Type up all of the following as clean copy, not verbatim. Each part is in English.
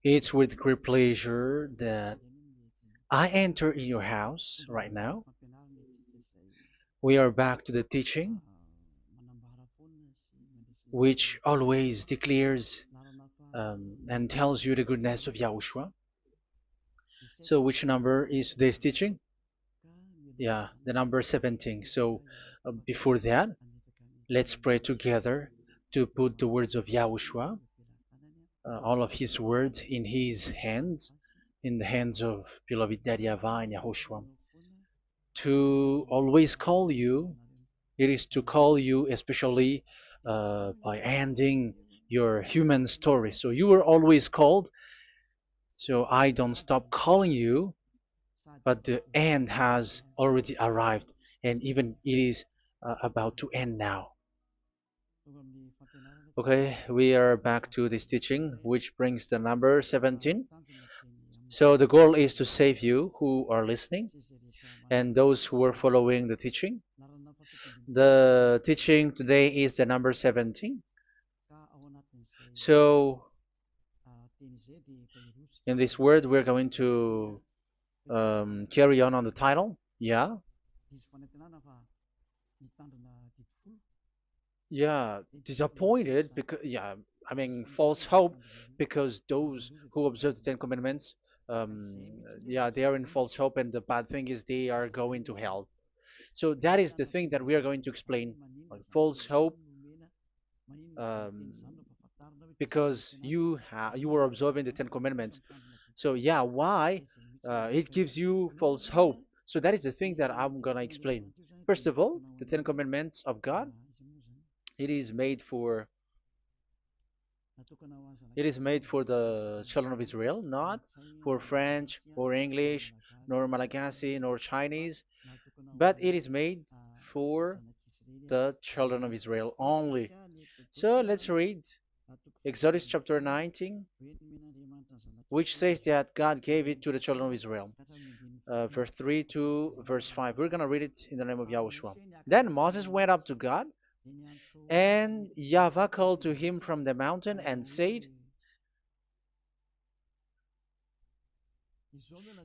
It's with great pleasure that I enter in your house right now. We are back to the teaching, which always declares and tells you the goodness of Yahushua. So, which number is today's teaching? Yeah, the number 17. So, before that, let's pray together to put the words of Yahushua, all of his words, in his hands, in the hands of beloved Daddy YAHVAH and YAHOSHUAH. To always call you, it is to call you especially by ending your human story. So you were always called, so I don't stop calling you, but the end has already arrived, and even it is about to end now. Okay, we are back to this teaching, which brings the number 17. So the goal is to save you who are listening and those who are following the teaching. The teaching today is the number 17. So in this word, we're going to carry on the title. Yeah. Yeah, disappointed because I mean false hope because those who observe the Ten Commandments, yeah, they are in false hope, and the bad thing is they are going to hell. So that is the thing that we are going to explain, like false hope, um, because you were observing the Ten Commandments. So yeah, why it gives you false hope? So that is the thing that I'm gonna explain. First of all, the Ten Commandments of God, it is made for the children of Israel, not for French or English, nor Malagasy, nor Chinese, but it is made for the children of Israel only. So let's read Exodus chapter 19, which says that God gave it to the children of Israel. Verse 3 to verse 5. We're going to read it in the name of Yahushua. Then Moses went up to God, and YAHVAH called to him from the mountain and said,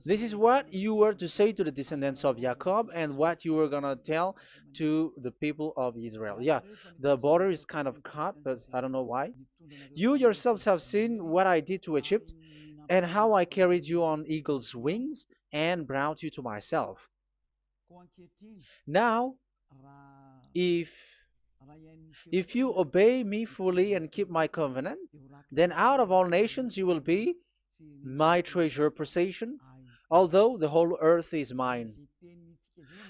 "This is what you were to say to the descendants of Jacob and what you were going to tell to the people of Israel." Yeah, the border is kind of cut, but I don't know why. "You yourselves have seen what I did to Egypt and how I carried you on eagle's wings and brought you to myself. Now, if you obey me fully and keep my covenant, then out of all nations you will be my treasure possession, although the whole earth is mine."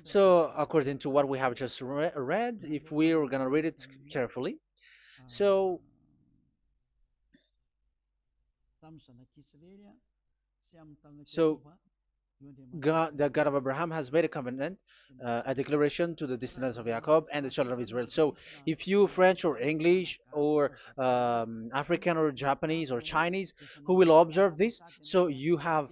So, according to what we have just read, if we are going to read it carefully, so so God, the God of Abraham, has made a covenant, a declaration to the descendants of Jacob and the children of Israel. So, if you French or English or African or Japanese or Chinese who will observe this, so you have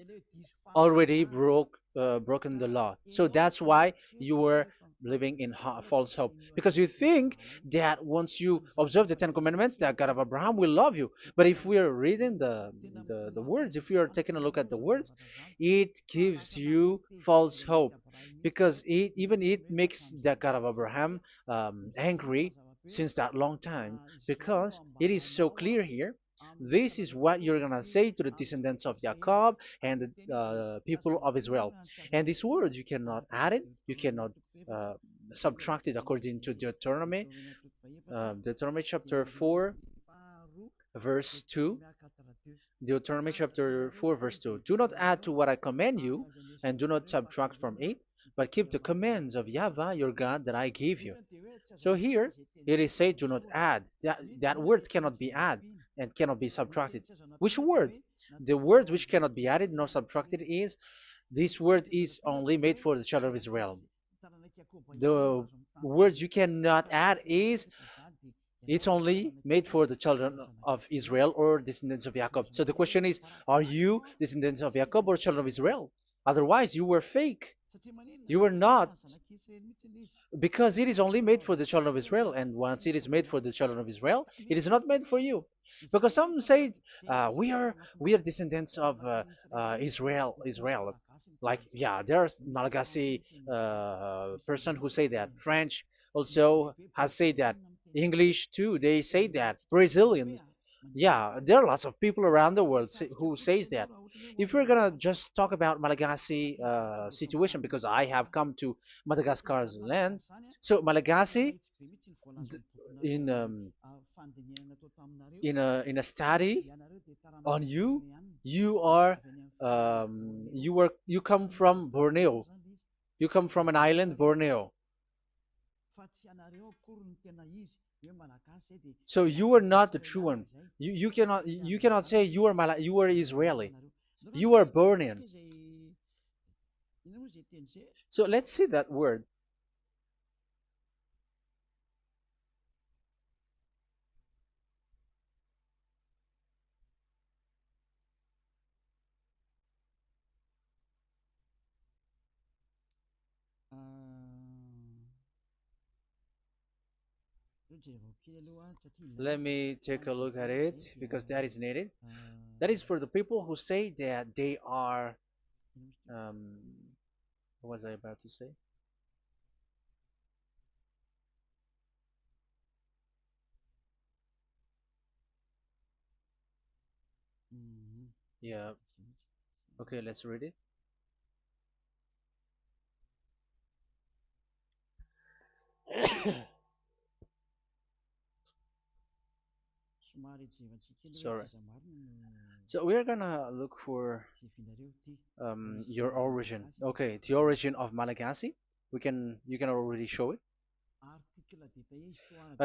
already broken the law. So that's why you were living in false hope, because you think that once you observe the Ten Commandments, that God of Abraham will love you. But if we are reading the words, if we are taking a look at the words, it gives you false hope, because it makes the God of Abraham angry since that long time, because it is so clear here. This is what you're gonna say to the descendants of Jacob and the people of Israel. And this word, you cannot add it, you cannot uh, subtract it, according to Deuteronomy, Deuteronomy chapter 4, verse 2. Deuteronomy chapter 4, verse 2. "Do not add to what I command you, and do not subtract from it, but keep the commands of YAHVAH your God that I give you." So here it is said, "Do not add." That word cannot be added and cannot be subtracted. Which word? The word which cannot be added nor subtracted is, this word is only made for the children of Israel. The words you cannot add is, it's only made for the children of Israel or descendants of Jacob. So the question is, are you descendants of Jacob or children of Israel? Otherwise, you were fake. You were not, because it is only made for the children of Israel. And once it is made for the children of Israel, it is not made for you. because some say we are descendants of Israel. Like, yeah, there's Malagasy person who say that. French also has said that. English too, they say that. Brazilian, yeah, there are lots of people around the world who says that. If we're gonna just talk about Malagasy situation, because I have come to Madagascar's land, so Malagasy, in in a study on you, you are you come from Borneo. You come from an island, Borneo. So you are not the true one. You cannot say you are Israeli. You are Bornean. So let's see that word. Let me take a look at it because that is needed. That is for the people who say that they are. Um, what was I about to say? Yeah. Okay, let's read it. Sorry. So we're gonna look for your origin. Okay, the origin of Malagasy. You can already show it.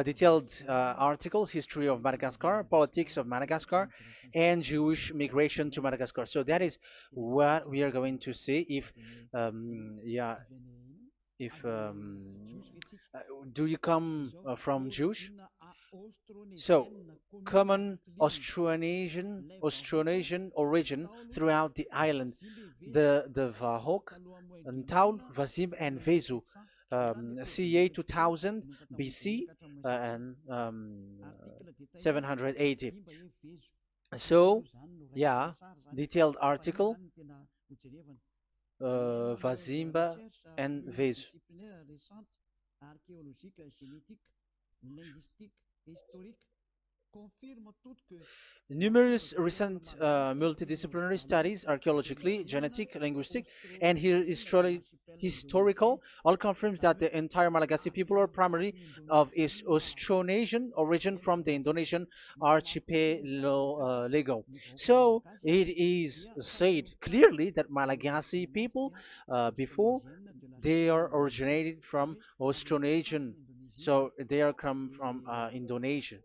Detailed articles, history of Madagascar, politics of Madagascar, and Jewish migration to Madagascar. So that is what we are going to see. Yeah, if uh, do you come from Jewish? So, common Austronesian origin throughout the island, the Vahok, Ntaul, Vazim, and Vesu, CA 2000 BC and 700 AD. So, yeah, detailed article, Vazimba and Vesu. Numerous recent multidisciplinary studies, archaeologically, genetic, linguistic, and historical, all confirms that the entire Malagasy people are primarily of Austronesian origin from the Indonesian archipelago. So it is said clearly that Malagasy people, before, they are originated from Austronesian, so they are come from Indonesia,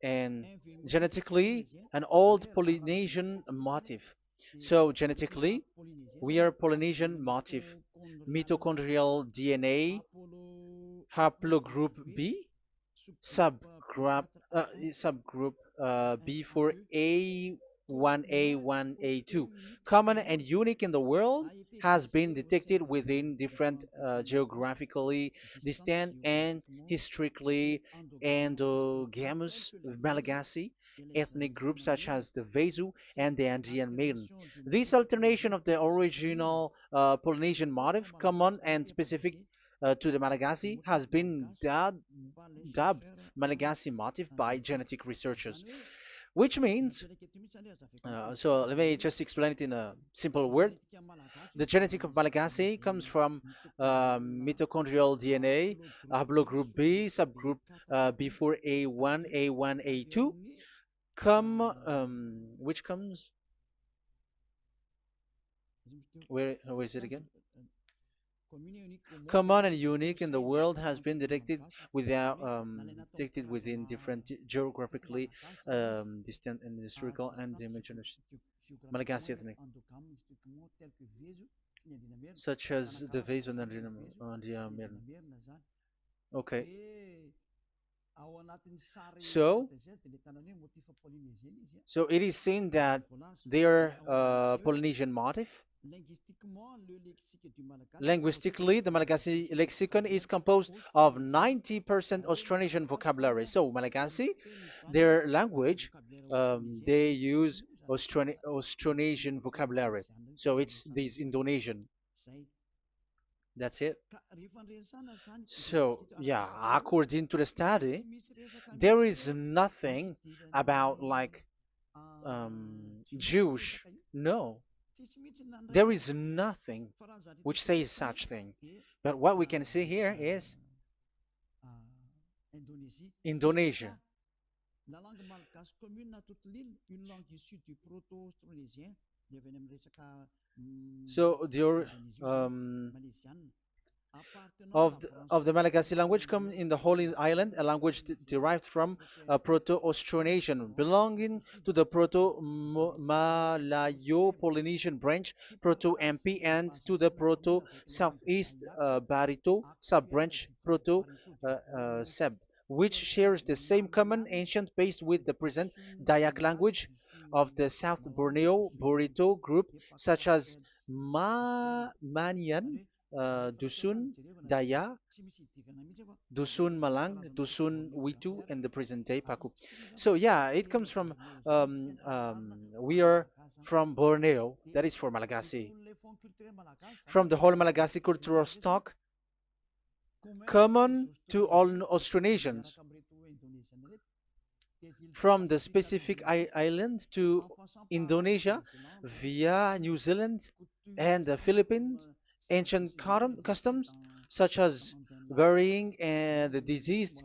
and genetically an old Polynesian motif. So genetically, we are Polynesian motif, mitochondrial DNA, haplogroup B, subgroup subgroup B for A1A1A2, common and unique in the world, has been detected within different geographically distant and historically endogamous Malagasy ethnic groups such as the Vesu and the Andean Maiden. This alternation of the original Polynesian motif, common and specific to the Malagasy, has been dubbed Malagasy motif by genetic researchers, which means, so let me just explain it in a simple word. The genetic of Malagasy comes from mitochondrial DNA, haplogroup B, subgroup B4A1, A1, A2, which comes, where is it again? Common and unique in the world, has been detected within different geographically distant and historical and dimensions Malagasy ethnic, such as the Vezo and the Amer. Okay, so so it is seen that they are Polynesian motif. Linguistically, the Malagasy lexicon is composed of 90% Austronesian vocabulary. So Malagasy, their language, they use Austronesian vocabulary. So it's this Indonesian. That's it. So yeah, according to the study, there is nothing about like Jewish. No, there is nothing which says such thing. But what we can see here is Indonesia. So um, of the Malagasy language come in the Holy Island, a language derived from Proto-Austronesian, belonging to the Proto-Malayo-Polynesian branch, Proto-MP, and to the Proto-Southeast Barito sub-branch, Proto-Seb, which shares the same common ancient base with the present Dayak language of the South Borneo Burrito group, such as Manian, Dusun, Daya, Dusun Malang, Dusun Witu, and the present day Paku. So yeah, it comes from we are from Borneo, that is for Malagasy. From the whole Malagasy cultural stock, common to all Austronesians, from the specific island to Indonesia via New Zealand and the Philippines, ancient customs such as burying and the deceased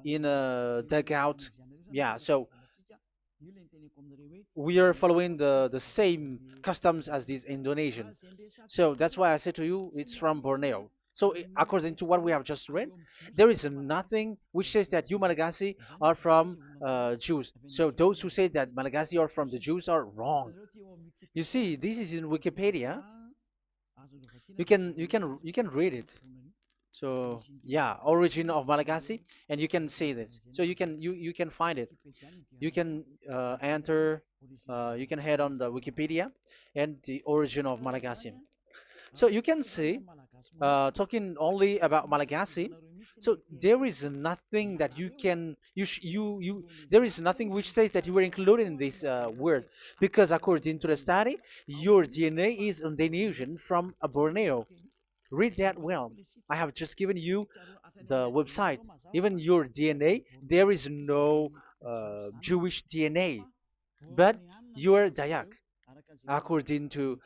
in a dugout. Yeah, so we are following the same customs as these Indonesian. So that's why I said to you it's from Borneo. So according to what we have just read, there is nothing which says that you Malagasy are from Jews. So those who say that Malagasy are from the Jews are wrong. You see, this is in Wikipedia. You can read it. So yeah, origin of Malagasy, and you can see this. So you can find it. You can enter. You can head on the Wikipedia and the origin of Malagasy. So you can see, talking only about Malagasy. So there is nothing that you can you there is nothing which says that you were included in this word, because according to the study, your DNA is Indonesian from Borneo. Read that well. I have just given you the website. Even your DNA, there is no Jewish DNA, but you are Dayak, according to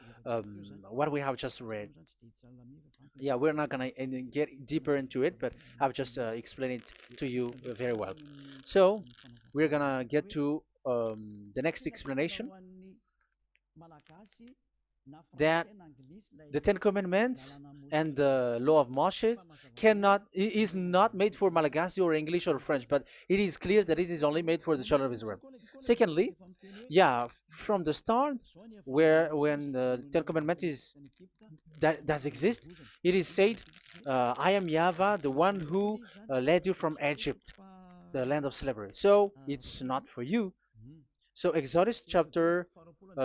what we have just read. Yeah, we're not gonna get deeper into it, but I've just explained it to you very well. So we're gonna get to the next explanation, that the Ten Commandments and the Law of Moshe is not made for Malagasy or English or French, but it is clear that it is only made for the children of Israel. Secondly, yeah, from the start, where when the Ten Commandments that does exist, it is said, "I am Yahweh, the one who led you from Egypt, the land of slavery." So it's not for you. So Exodus chapter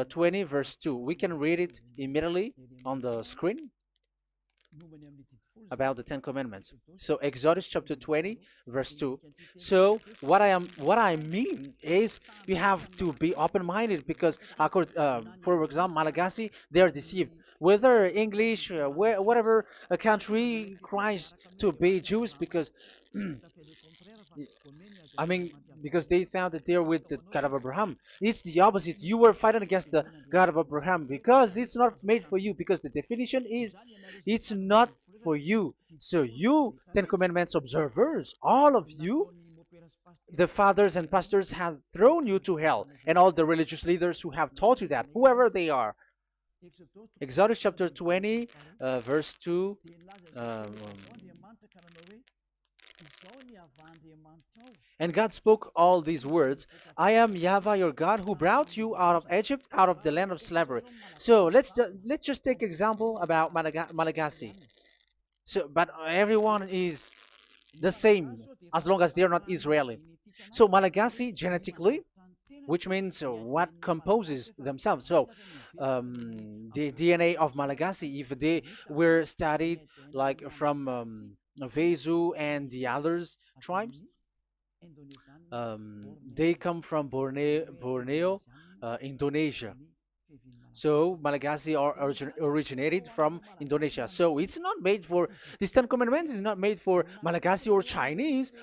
20 verse 2. We can read it immediately on the screen about the Ten Commandments. So Exodus chapter 20 verse 2. So what I mean is you have to be open-minded, because for example, Malagasy, they are deceived. Whether English, whatever a country cries to be Jews, because I mean, because they found that they're with the God of Abraham. It's the opposite. You were fighting against the God of Abraham, because it's not made for you. Because the definition is, it's not for you. So you, Ten Commandments observers, all of you, the fathers and pastors have thrown you to hell, and all the religious leaders who have taught you that, whoever they are. Exodus chapter 20, verse 2. Um, And God spoke all these words: "I am Yahweh your God, who brought you out of Egypt, out of the land of slavery." So let's just take example about Malagasy. So, but everyone is the same as long as they're not Israeli. So Malagasy genetically, which means what composes themselves. So the DNA of Malagasy, if they were studied like from Vezu and the others tribes, they come from Borneo, Indonesia. So Malagasy are originated from Indonesia. So it's not made for this Ten Commandments is not made for Malagasy or Chinese,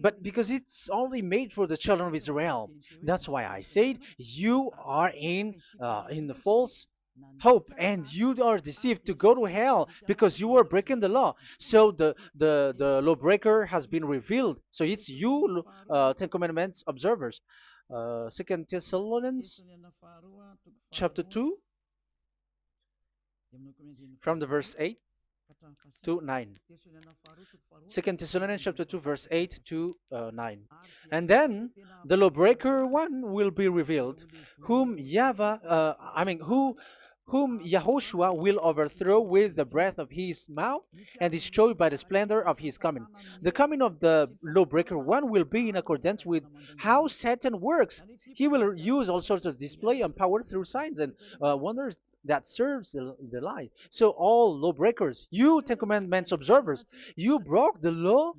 but because it's only made for the children of Israel. That's why I said you are in the false hope and you are deceived to go to hell because you are breaking the law. So the lawbreaker has been revealed. So it's you, Ten Commandments observers. Second Thessalonians chapter 2 from the verse 8 to 9. Second Thessalonians chapter 2 verse 8 to 9. And then the lawbreaker one will be revealed, whom whom Yahushua will overthrow with the breath of his mouth and destroy by the splendor of his coming. The coming of the lawbreaker one will be in accordance with how Satan works. He will use all sorts of display and power through signs and wonders that serves the lie. So all lawbreakers, you Ten Commandments observers, you broke the law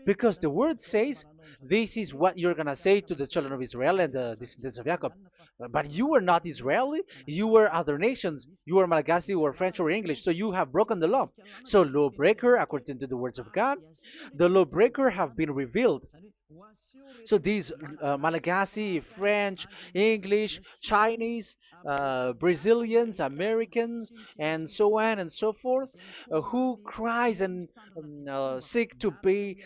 because the word says this is what you're gonna say to the children of Israel and the descendants of Jacob. But you were not Israeli, you were other nations, you were Malagasy or French or English, so you have broken the law. So lawbreaker, according to the words of God, the lawbreaker have been revealed. So these Malagasy, French, English, Chinese, Brazilians, Americans, and so on and so forth, who cries and seek to be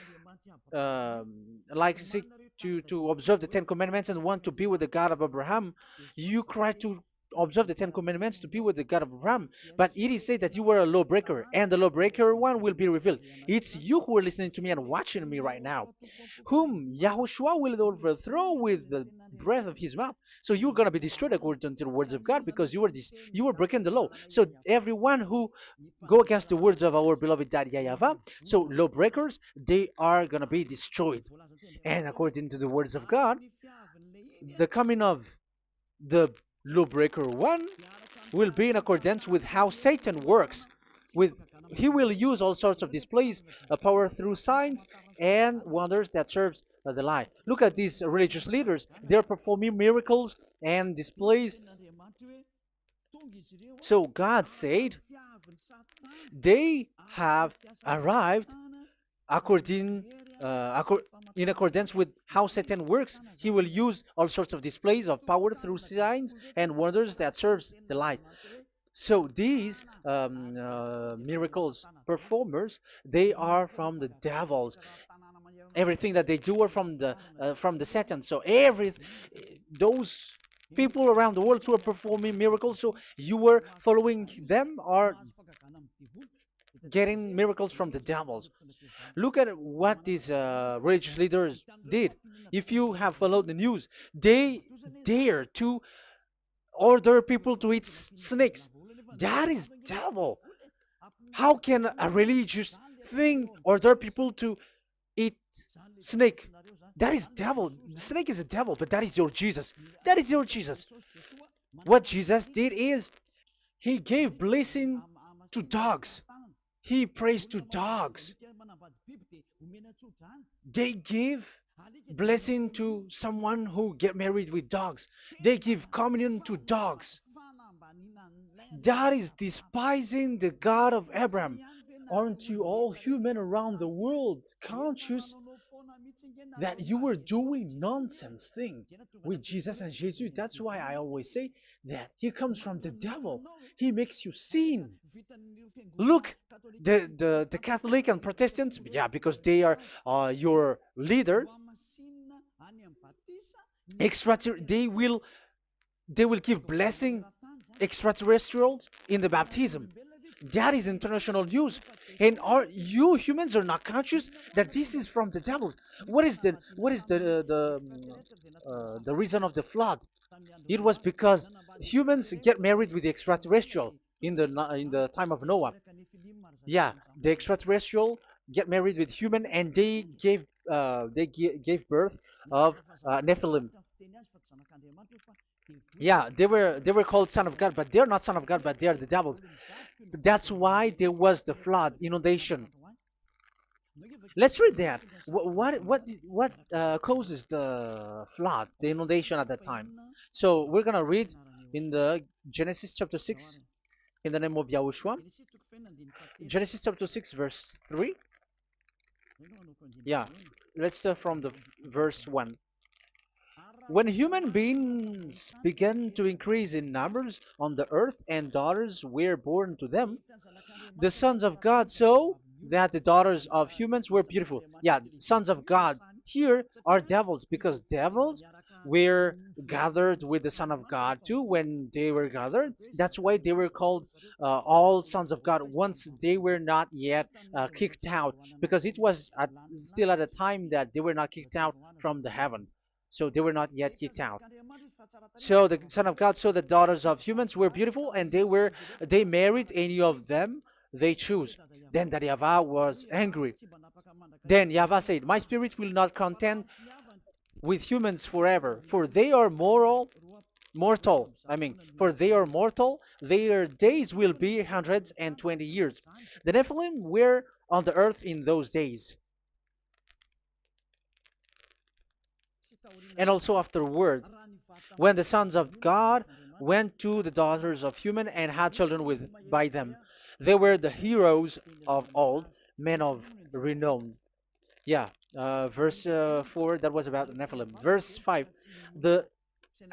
seek to observe the Ten Commandments and want to be with the God of Abraham. You cry to observe the Ten Commandments to be with the God of Abraham, but it is said that you were a lawbreaker, and the lawbreaker one will be revealed. It's you who are listening to me and watching me right now, whom Yahushua will overthrow with the breath of his mouth. So you're going to be destroyed according to the words of God because you were breaking the law. So everyone who go against the words of our beloved Dad YAHVAH, so lawbreakers, they are going to be destroyed. And according to the words of God, the coming of the lawbreaker one will be in accordance with how Satan works. With he will use all sorts of displays, power through signs and wonders that serves the lie. Look at these religious leaders; they're performing miracles and displays. So God said they have arrived according in accordance with how Satan works. He will use all sorts of displays of power through signs and wonders that serves the light. So these miracles performers, they are from the devils. Everything that they do are from the Satan. So every those people around the world who are performing miracles, so you were following them, are getting miracles from the devils. Look at what these religious leaders did. If you have followed the news, they dare to order people to eat snakes. That is devil. How can a religious thing order people to eat snake? That is devil. The snake is a devil, but that is your Jesus. That is your Jesus. What Jesus did is he gave blessing to dogs. He prays to dogs. They give blessing to someone who get married with dogs. They give communion to dogs. That is despising the God of Abraham. Aren't you all human around the world conscious that you were doing nonsense thing with Jesus and Jesus? That's why I always say that he comes from the devil. He makes you sin. Look, the Catholic and Protestants, yeah, because they are your leader. They will give blessing extraterrestrials in the baptism. That is international news, and you humans are not conscious that this is from the devil. What is the reason of the flood? It was because humans get married with the extraterrestrial in the time of Noah. Yeah, the extraterrestrial get married with human, and they gave birth of Nephilim. Yeah, they were called son of God, but they're not son of God, but they are the devils. That's why there was the flood, inundation. Let's read that. What causes the flood, the inundation at that time? So we're gonna read in the Genesis chapter 6 in the name of Yahushua. Genesis chapter 6 verse 3. Yeah, let's start from the verse 1. When human beings began to increase in numbers on the earth and daughters were born to them, the sons of God saw that the daughters of humans were beautiful. Yeah, sons of God here are devils because devils were gathered with the Son of God too when they were gathered. That's why they were called all sons of God once they were not yet kicked out because it was still at a time that they were not kicked out from the heaven. So they were not yet kicked out. So the Son of God saw the daughters of humans were beautiful, and they married any of them they choose. Then that YAHVAH was angry. Then YAHVAH said, "My spirit will not contend with humans forever, for they are mortal. For they are mortal. Their days will be 120 years. The Nephilim were on the earth in those days, and also afterward, when the sons of God went to the daughters of human and had children with by them. They were the heroes of old, men of renown." Yeah, verse 4, that was about the Nephilim. Verse 5, the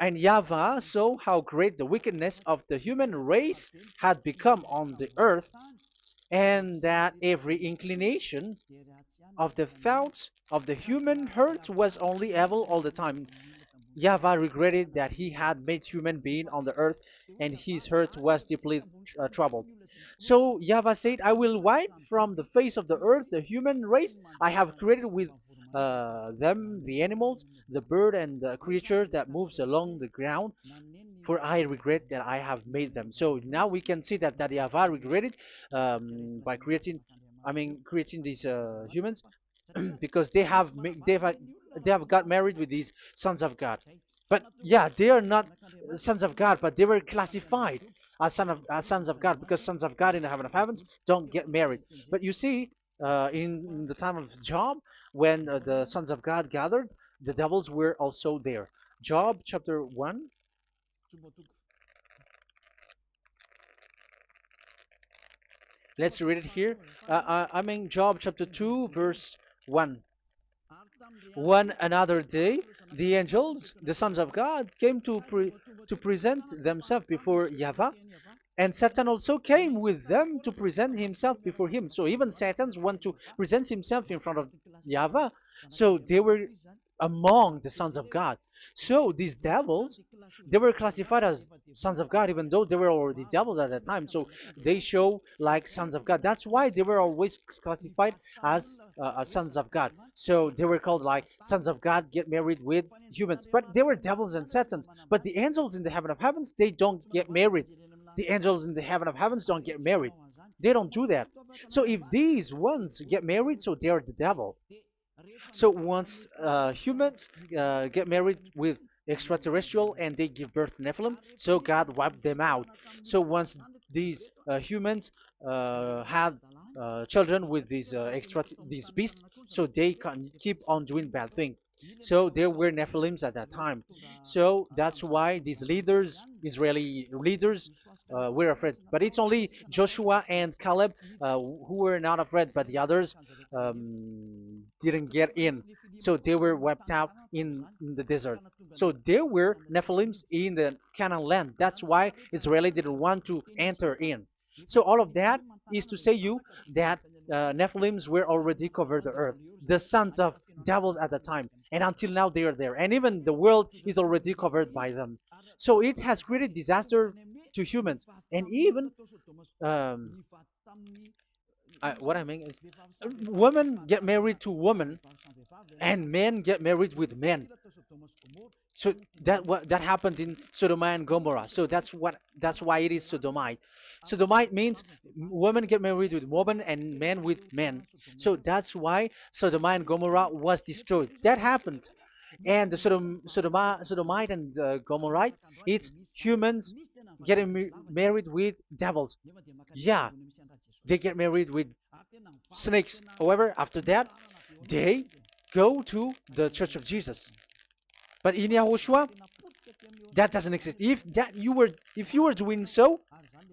and YAHVAH saw how great the wickedness of the human race had become on the earth, and that every inclination of the thoughts of the human heart was only evil all the time. YAHVAH regretted that he had made human being on the earth, and his heart was deeply troubled. So YAHVAH said, "I will wipe from the face of the earth the human race I have created with them, the animals, the bird, and the creature that moves along the ground, for I regret that I have made them." So now we can see that YAHVAH regretted by creating these humans because they have got married with these sons of God. But yeah, they are not sons of God, but they were classified as sons of God because sons of God in the heaven of heavens don't get married. But you see, in the time of Job, when the sons of God gathered, the devils were also there. Job chapter 1. Let's read it here. Job chapter 2, verse 1. One another day, the angels, the sons of God, came to present themselves before YAHVAH, and Satan also came with them to present himself before him. So even Satan's want to present himself in front of YAHVAH. So they were among the sons of God. So these devils, they were classified as sons of God, even though they were already devils at that time. So they show like sons of God. That's why they were always classified as sons of God. So they were called like sons of God get married with humans. But they were devils and satans. But the angels in the heaven of heavens, they don't get married. The angels in the heaven of heavens don't get married. They don't do that. So if these ones get married, so they are the devil. So once humans get married with extraterrestrial and they give birth to Nephilim, so God wiped them out. So once these humans had children with these beasts, so they can keep on doing bad things. So there were Nephilims at that time. So that's why these leaders, Israeli leaders, were afraid. But it's only Joshua and Caleb who were not afraid, but the others didn't get in. So they were wiped out in the desert. So there were Nephilims in the Canaan land. That's why Israeli didn't want to enter in. So all of that is to say you that Nephilims were already covered the earth, the sons of devils at the time, and until now they are there, and even the world is already covered by them. So it has created disaster to humans, and even what I mean is, women get married to women, and men get married with men. So that happened in Sodom and Gomorrah. So that's why it is sodomite. Sodomite means women get married with women and men with men. So that's why Sodom and Gomorrah was destroyed. That happened. and the Sodomite and Gomorrite, it's humans getting married with devils. Yeah, they get married with snakes. However, after that, they go to the Church of Jesus. But in Yahushua, that doesn't exist. If you were doing so,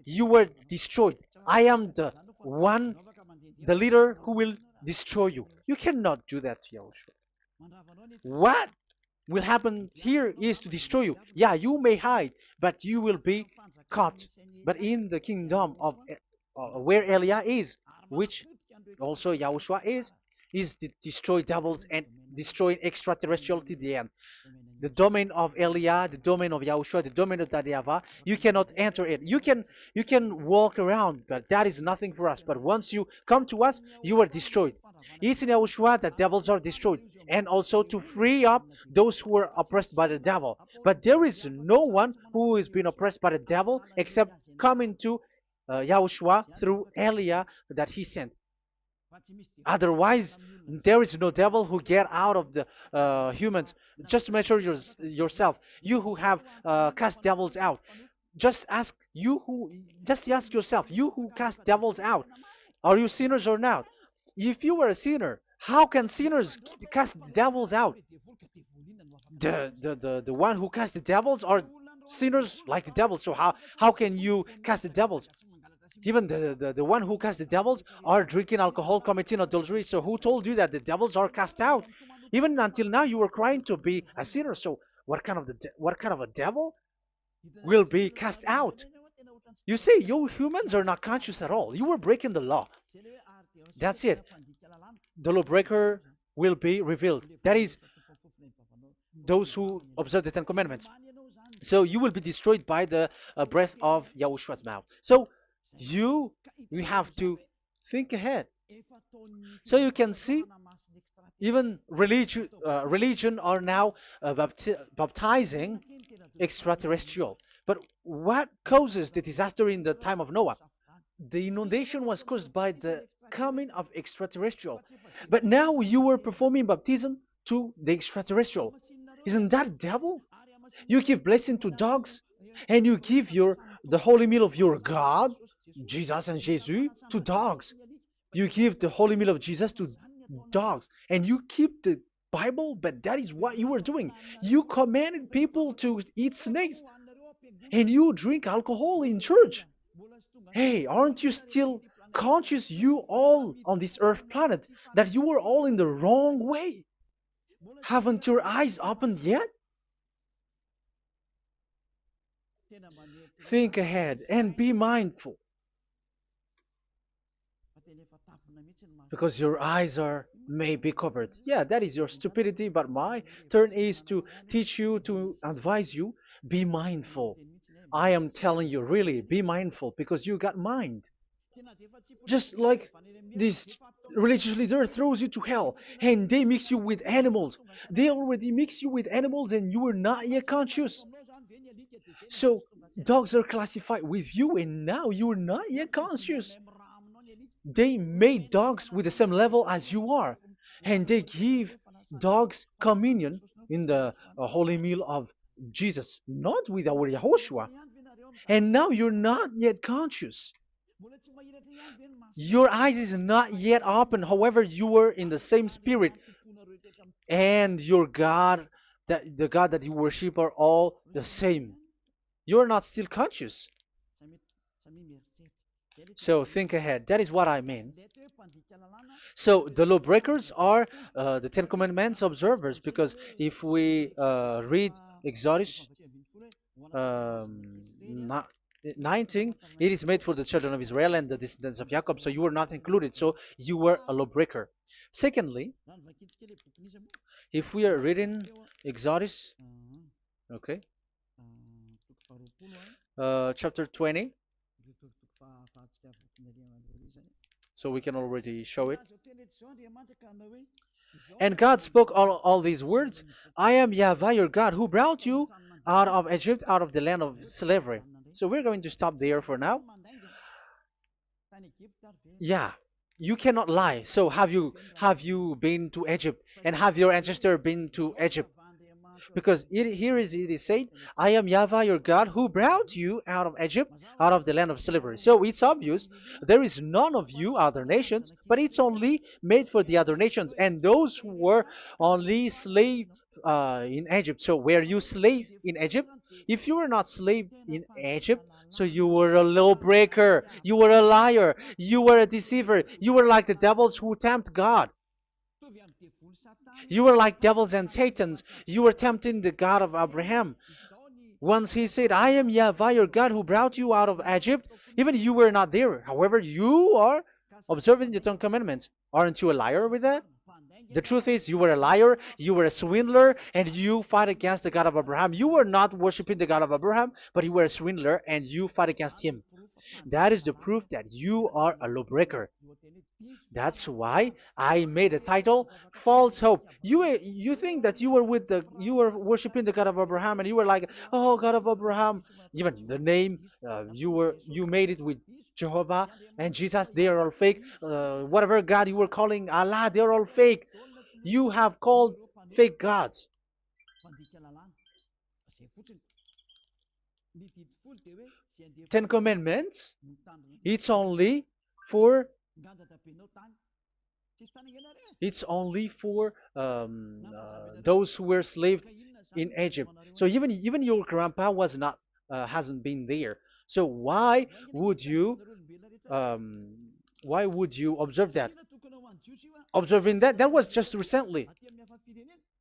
you were destroyed. I am the one, the leader who will destroy you. You cannot do that to Yahushua. What will happen here is to destroy you. Yeah, you may hide, but you will be caught. But in the kingdom of where Elia is, which also Yahushua is to destroy devils and destroy extraterrestriality, the end. The domain of Elia, the domain of Yahushua, the domain of YAHVAH, you cannot enter it. You can walk around, but that is nothing for us. But once you come to us, you are destroyed. It's in Yahushua that devils are destroyed, and also to free up those who are oppressed by the devil. But there is no one who is being oppressed by the devil except coming to Yahushua through Elia that he sent. Otherwise, there is no devil who get out of the humans. Just measure yourself. You who have cast devils out. Just ask you who. Just ask yourself. You who cast devils out. Are you sinners or not? If you are a sinner, how can sinners cast devils out? The one who cast the devils are sinners like the devil. So how can you cast the devils? Even the one who cast the devils are drinking alcohol, committing adultery. So who told you that the devils are cast out? Even until now, you were crying to be a sinner. So what kind of a devil will be cast out? You see, you humans are not conscious at all. You were breaking the law. That's it. The lawbreaker will be revealed. That is, those who observe the Ten Commandments. So you will be destroyed by the breath of Yahushua's mouth. So you we have to think ahead. So you can see, even religion are now baptizing extraterrestrial. But what causes the disaster in the time of Noah? The inundation was caused by the coming of extraterrestrial. But now you were performing baptism to the extraterrestrial. Isn't that devil? You give blessing to dogs, and you give the holy meal of your God, Jesus and Jesus, to dogs. You give the holy meal of Jesus to dogs, and you keep the Bible, but that is what you were doing. You commanded people to eat snakes, and you drink alcohol in church. Hey, aren't you still conscious, you all on this earth planet, that you were all in the wrong way? Haven't your eyes opened yet? Think ahead and be mindful, because your eyes are may be covered. Yeah, that is your stupidity, but my turn is to teach you, to advise you. Be mindful. I am telling you, really, be mindful, because you got mind. Just like this religious leader throws you to hell and they mix you with animals. They already mix you with animals and you are not yet conscious. So dogs are classified with you and now you are not yet conscious. They made dogs with the same level as you are, and they give dogs communion in the holy meal of Jesus, not with our Yahushua. And now you're not yet conscious. Your eyes is not yet open. However, you were in the same spirit, and your God, that the God that you worship, are all the same. You are not still conscious. So think ahead. That is what I mean. So the lawbreakers are the Ten Commandments observers, because if we read Exodus um, 19, it is made for the children of Israel and the descendants of Jacob, so you were not included, so you were a lawbreaker. Secondly, if we are reading Exodus, okay, chapter 20, so we can already show it. And God spoke all these words: I am YAHVAH your God, who brought you out of Egypt, out of the land of slavery. So we're going to stop there for now. Yeah, you cannot lie. So have you been to Egypt, and have your ancestor been to Egypt? Because it is said, I am Yahweh your God who brought you out of Egypt, out of the land of slavery. So it's obvious there is none of you other nations, but it's only made for the other nations and those who were only slave in Egypt. So were you slave in Egypt? If you were not slave in Egypt, so you were a lawbreaker, you were a liar, you were a deceiver, you were like the devils who tempt God. You were like devils and Satans. You were tempting the God of Abraham. Once he said, I am Yahweh your God who brought you out of Egypt, even you were not there. However, you are observing the Ten Commandments. Aren't you a liar with that? The truth is, you were a liar, you were a swindler, and you fight against the God of Abraham. You were not worshiping the God of Abraham, but you were a swindler and you fight against him. That is the proof that you are a lawbreaker. That's why I made a title, False Hope. You think that you were worshiping the God of Abraham and you were like, oh God of Abraham. Even the name you made it with Jehovah and Jesus, they are all fake. Whatever God you were calling Allah, they are all fake. You have called fake gods. Ten Commandments, it's only for those who were slaves in Egypt. So even your grandpa was not hasn't been there. So um, why would you observe that? Observing that was just recently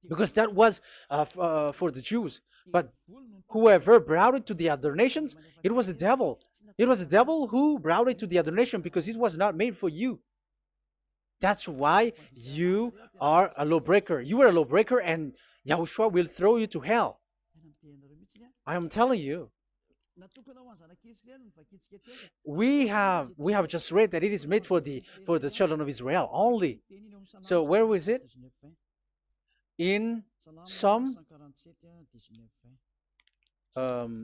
because that was for the Jews. But whoever brought it to the other nations, it was the devil. It was the devil who brought it to the other nation because it was not made for you. That's why you are a lawbreaker. You are a lawbreaker and Yahushua will throw you to hell. I am telling you. We have just read that it is made for the children of Israel only. So where was it? In Psalm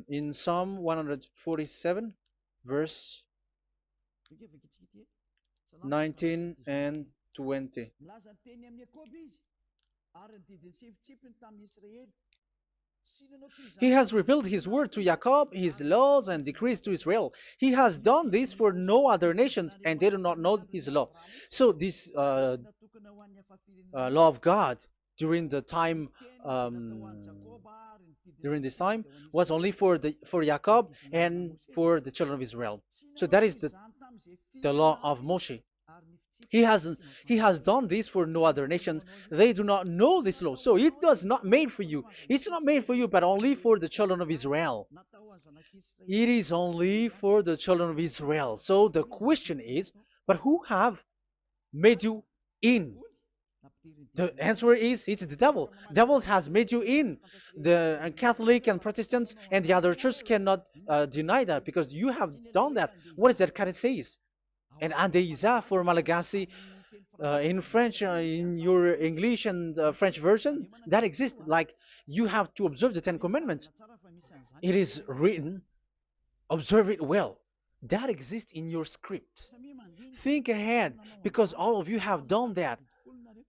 in Psalm 147 verse 19 and 20. He has revealed his word to Jacob, his laws and decrees to Israel. He has done this for no other nations, and they do not know his law. So this law of God during the time during this time was only for Jacob and for the children of Israel. So that is the law of Moshe. He has done this for no other nations. They do not know this law. So it was not made for you. It's not made for you, but only for the children of Israel. It is only for the children of Israel. So the question is, but who have made you in? The answer is it's the devil. Devil has made you in. The Catholic and Protestants and the other churches cannot deny that because you have done that. What is that kind of says? And Andeiza for Malagasy in French, in your English and French version, that exists. Like you have to observe the Ten Commandments. It is written, observe it well. That exists in your script. Think ahead because all of you have done that.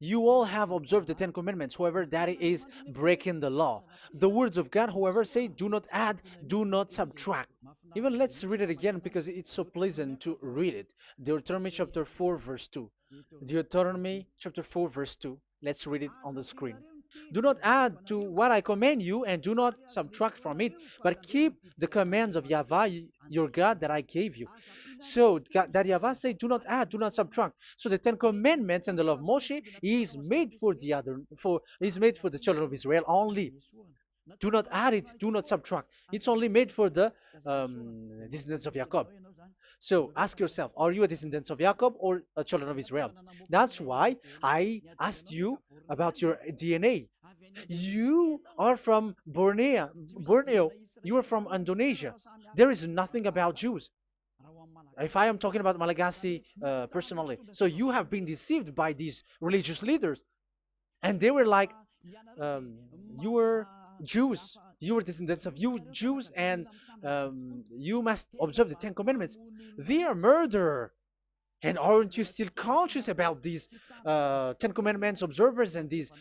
You all have observed the Ten Commandments, however, that is breaking the law. The words of God, however, say, do not add, do not subtract. Even let's read it again because it's so pleasant to read it. Deuteronomy chapter 4, verse 2. Deuteronomy chapter 4, verse 2. Let's read it on the screen. Do not add to what I command you, and do not subtract from it, but keep the commands of Yahweh, your God, that I gave you. So that Yahweh said, do not add, do not subtract. So the Ten Commandments and the law of Moshe is made for the children of Israel only. Do not add it, do not subtract. It's only made for the descendants of Jacob. So ask yourself, are you a descendant of Jacob or a children of Israel? That's why I asked you about your DNA. You are from Borneo. You are from Indonesia. There is nothing about Jews. If I am talking about Malagasy personally. So you have been deceived by these religious leaders. And they were like, you were Jews. You were descendants of you Jews, and you must observe the Ten Commandments. They are murderer. And aren't you still conscious about these Ten Commandments observers and these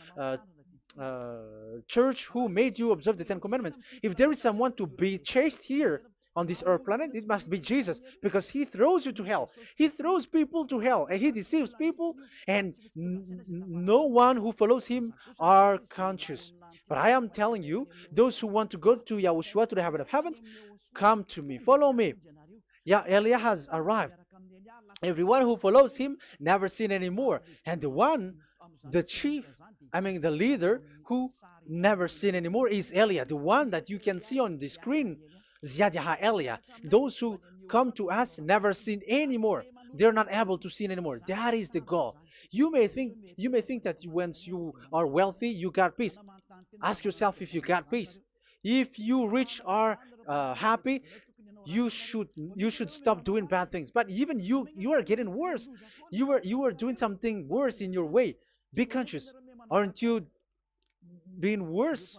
church who made you observe the Ten Commandments. If there is someone to be chased here on this earth planet, it must be Jesus, because he throws you to hell. He throws people to hell, and he deceives people, and no one who follows him are conscious. But I am telling you, those who want to go to Yahushua, to the heaven of heavens, come to me, follow me. Yeah, Eliah has arrived. Everyone who follows him never sin anymore. And the chief, I mean the leader who never sin anymore is Eliah, the one that you can see on the screen. Ziyadyaha Eliah. Those who come to us never sin anymore. They're not able to sin anymore. That is the goal. You may think that once you are wealthy, you got peace. Ask yourself if you got peace. If you rich are happy, you should stop doing bad things. But even you are getting worse. You are doing something worse in your way. Be conscious. Aren't you being worse?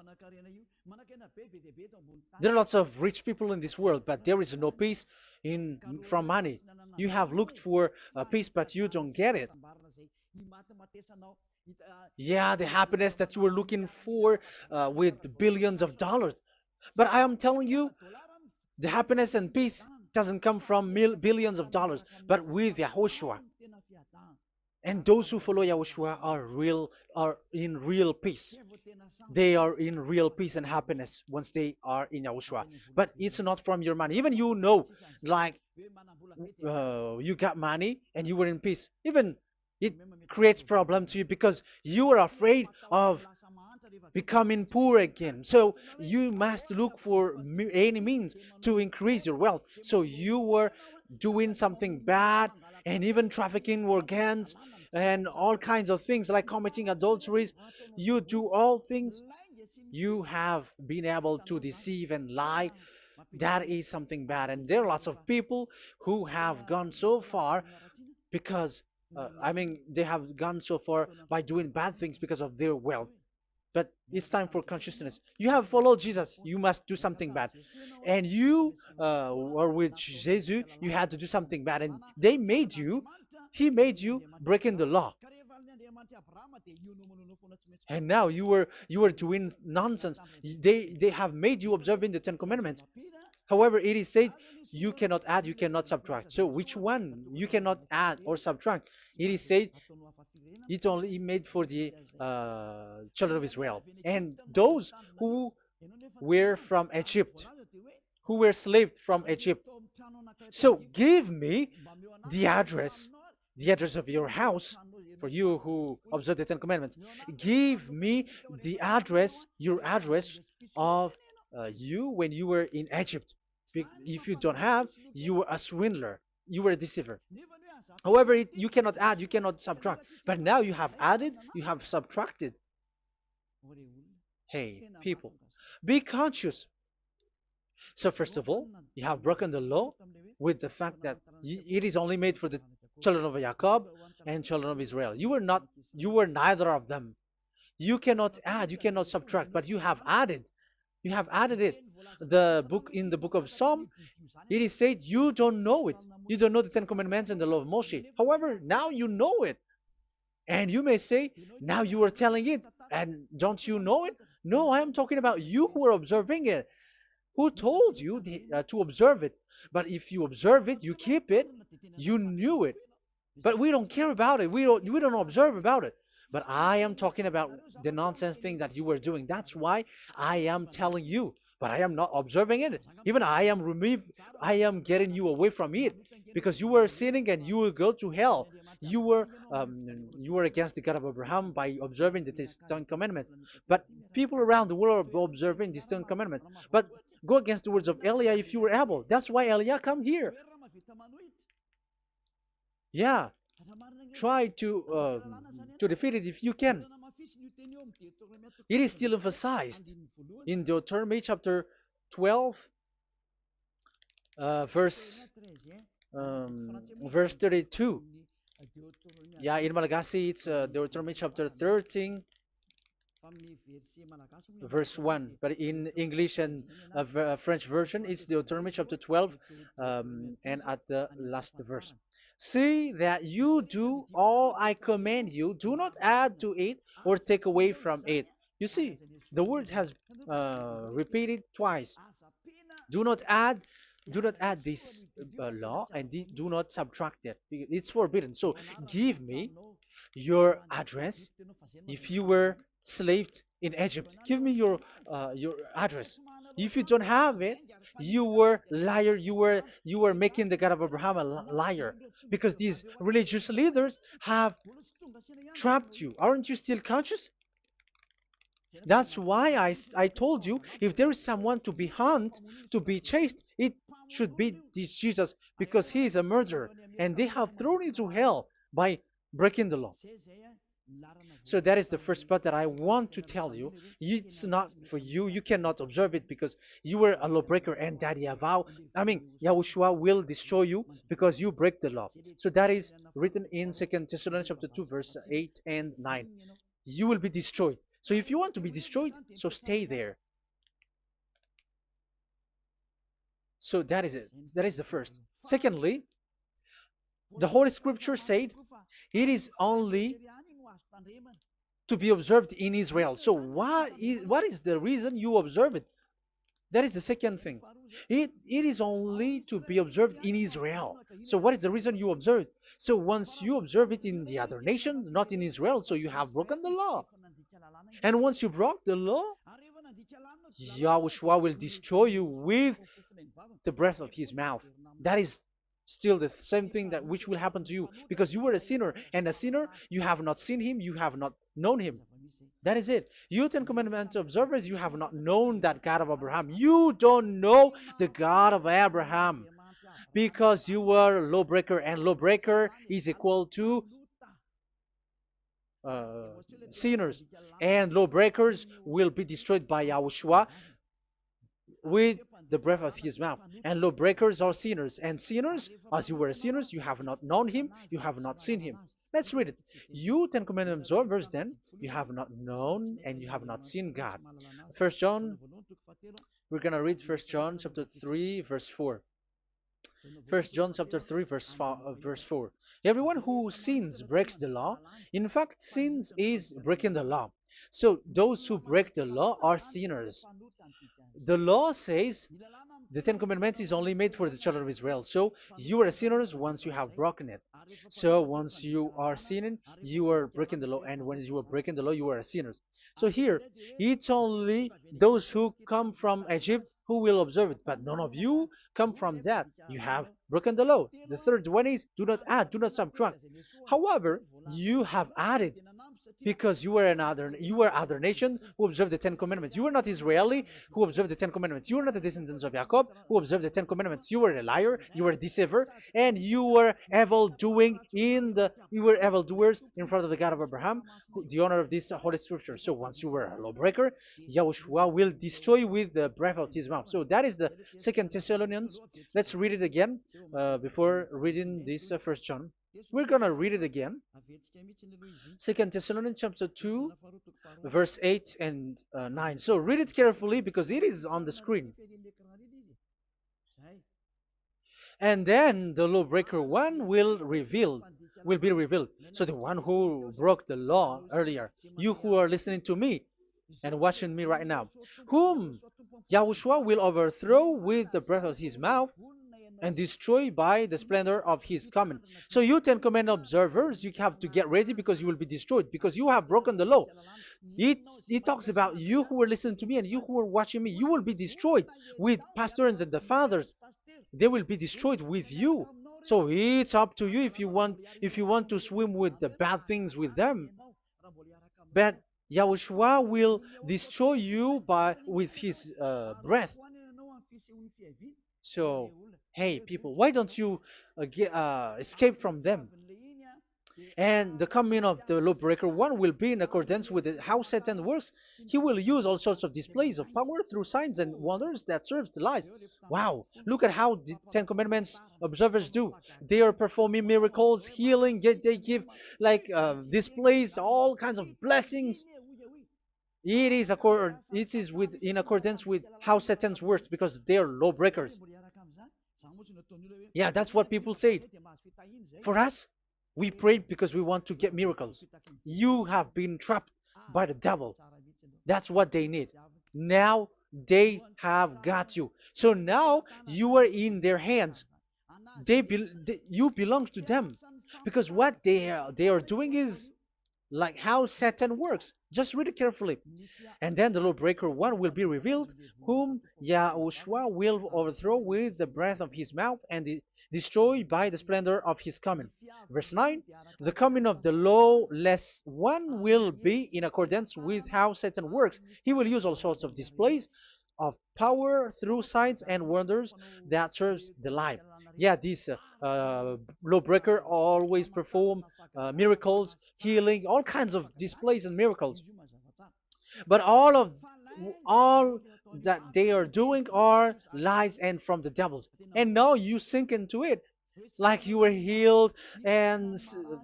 There are lots of rich people in this world, but there is no peace in from money. You have looked for peace, but you don't get it. Yeah, the happiness that you were looking for with billions of dollars. But I am telling you, the happiness and peace doesn't come from billions of dollars, but with Yahushua. And those who follow Yahushua are in real peace. They are in real peace and happiness once they are in Yahushua. But it's not from your money. Even like you got money and you were in peace. Even it creates problem to you because you are afraid of becoming poor again. So you must look for any means to increase your wealth. So you were doing something bad and even trafficking organs and all kinds of things like committing adulteries. You do all things. You have been able to deceive and lie. That is something bad. And there are lots of people who have gone so far because, they have gone so far by doing bad things because of their wealth. But it's time for consciousness. You have followed Jesus, you must do something bad. And you were with Jesus, you had to do something bad. And he made you breaking the law. And now you were doing nonsense. They have made you observing the Ten Commandments. However, it is said you cannot add, you cannot subtract. So which one you cannot add or subtract? It is said it only made for the children of Israel and those who were from Egypt, who were slaved from Egypt. So give me the address, the address of your house, for you who observe the Ten Commandments. Give me the address, your address of you when you were in Egypt. If you don't have, you were a swindler, you were a deceiver. However, you cannot add, you cannot subtract. But now you have added, you have subtracted. Hey, people, be conscious. So first of all, you have broken the law with the fact that it is only made for the children of Jacob and children of Israel. You were neither of them. You cannot add, you cannot subtract, but you have added. You have added it. In the book of Psalm, it is said you don't know it. You don't know the Ten Commandments and the law of Moshe. However, now you know it. And you may say, now you are telling it, and don't you know it? No, I am talking about you who are observing it. Who told you to observe it? But if you observe it, you keep it, you knew it. But we don't care about it. We don't observe about it. But I am talking about the nonsense thing that you were doing. That's why I am telling you. But I am not observing it. Even I am getting you away from it because you were sinning and you will go to hell. You were against the God of Abraham by observing the Ten Commandments. But people around the world are observing the Ten Commandments. But go against the words of Eliah if you were able. That's why Eliah come here. Yeah, try to defeat it if you can. It is still emphasized in Deuteronomy chapter 12, verse 32. Yeah, in Malagasy it's Deuteronomy chapter 13, verse 1. But in English and French version, it's Deuteronomy chapter 12, and at the last verse. See that you do all I command you. Do not add to it or take away from it, You see, the word has repeated twice. Do not add, do not add this law, and do not subtract it. It's forbidden. So give me your address. If you were slaved in Egypt, give me your address. If you don't have it, you were liar. You were making the God of Abraham a liar, because these religious leaders have trapped you. Aren't you still conscious? That's why I told you, if there is someone to be hunted, to be chased, it should be this Jesus, because he is a murderer, and they have thrown you to hell by breaking the law. So that is the first part that I want to tell you. It's not for you. You cannot observe it because you were a lawbreaker, and that Yahushua will destroy you because you break the law. So that is written in 2 Thessalonians chapter 2, verse 8 and 9. You will be destroyed. So if you want to be destroyed, so stay there. So that is it. That is the first. Secondly, the Holy Scripture said it is only to be observed in Israel. So what is the reason you observe it? That is the second thing. It is only to be observed in Israel. So what is the reason you observe it? So once you observe it in the other nations, not in Israel, so you have broken the law. And once you broke the law, Yahushua will destroy you with the breath of his mouth. That is still the same thing that which will happen to you, because you were a sinner, and a sinner, you have not seen him, you have not known him. That is it. You Ten Commandments observers, you have not known that God of Abraham. You don't know the God of Abraham, because you were a lawbreaker, and lawbreaker is equal to sinners, and lawbreakers will be destroyed by Yahushua with the breath of his mouth. And lawbreakers are sinners, and sinners, as you were sinners, you have not known him, you have not seen him. Let's read it. You Ten Commandments observers, then, you have not known and you have not seen God. First John, we're going to read First John chapter 3, verse 4. First John chapter 3, verse 4. Everyone who sins breaks the law. In fact, sins is breaking the law. So those who break the law are sinners. The law says the Ten Commandments is only made for the children of Israel. So you are sinners once you have broken it. So once you are sinning, you are breaking the law. And when you are breaking the law, you are a sinner. So here, it's only those who come from Egypt who will observe it. But none of you come from that. You have broken the law. The third one is do not add, do not subtract. However, you have added, because you were other nations who observed the Ten Commandments. You were not Israeli who observed the Ten Commandments. You were not the descendants of Jacob who observed the Ten Commandments. You were a liar, you were a deceiver, and you were evildoers in front of the God of Abraham, the honor of this Holy Scripture. So once you were a lawbreaker, Yahushua will destroy you with the breath of his mouth. So that is the Second Thessalonians. Let's read it again before reading this First John. We're going to read it again. 2 Thessalonians chapter 2, verse 8 and 9. So read it carefully because it is on the screen. And then the lawbreaker one will be revealed. So the one who broke the law earlier, you who are listening to me and watching me right now, whom Yahushua will overthrow with the breath of his mouth and destroy by the splendor of his coming. So you Ten Commandment observers, you have to get ready because you will be destroyed, because you have broken the law. It talks about you who are listening to me and you who are watching me. You will be destroyed with pastors and the fathers. They will be destroyed with you. So it's up to you if you want to swim with the bad things with them. But Yahushua will destroy you with his breath. So, hey people, why don't you escape from them? And the coming of the lawbreaker one will be in accordance with how Satan works. He will use all sorts of displays of power through signs and wonders that serve the lies. Wow, look at how the Ten Commandments observers do. They are performing miracles, healing, they give displays, all kinds of blessings. It is in accordance with how Satan works, because they are lawbreakers. Yeah, that's what people say. For us, we pray because we want to get miracles. You have been trapped by the devil. That's what they need. Now they have got you. So now you are in their hands. You belong to them, because what they are doing is like how Satan works. Just read it carefully. And then the lawbreaker one will be revealed, whom Yahushua will overthrow with the breath of his mouth and destroy by the splendor of his coming. Verse 9, the coming of the lawless one will be in accordance with how Satan works. He will use all sorts of displays of power through signs and wonders that serves the lie. Yeah, this lawbreaker always perform miracles, healing, all kinds of displays and miracles. But all that they are doing are lies and from the devils. And now you sink into it, like you were healed, and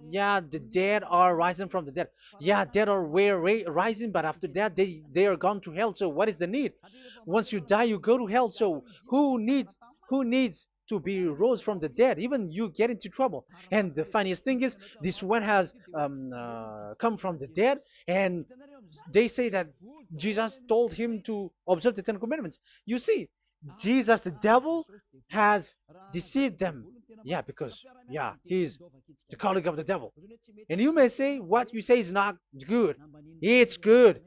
yeah, the dead are rising from the dead. Yeah, dead are rising, but after that they are gone to hell. So what is the need? Once you die, you go to hell. So who needs to be rose from the dead? Even you get into trouble. And the funniest thing is, this one has come from the dead, and they say that Jesus told him to observe the Ten Commandments. You see, Jesus, the devil, has deceived them. Yeah, because yeah, he's the colleague of the devil. And you may say what you say is not good. It's good.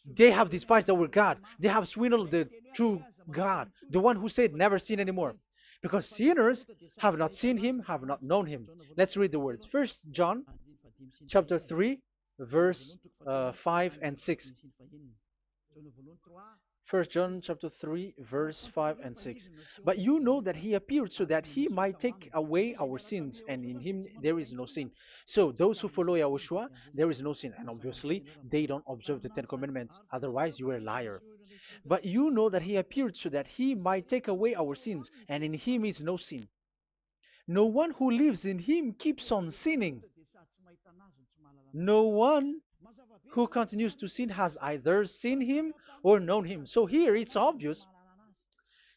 They have despised our God. They have swindled the true God, the one who said never sin anymore. Because sinners have not seen him, have not known him. Let's read the words. First John chapter 3, verse 5 and 6. First John chapter 3, verse 5 and 6. But you know that he appeared so that he might take away our sins, and in him there is no sin. So those who follow YAHOSHUAH, there is no sin. And obviously, they don't observe the Ten Commandments. Otherwise, you are a liar. But you know that he appeared so that he might take away our sins, and in him is no sin. No one who lives in him keeps on sinning. No one who continues to sin has either seen him or known him. So here it's obvious.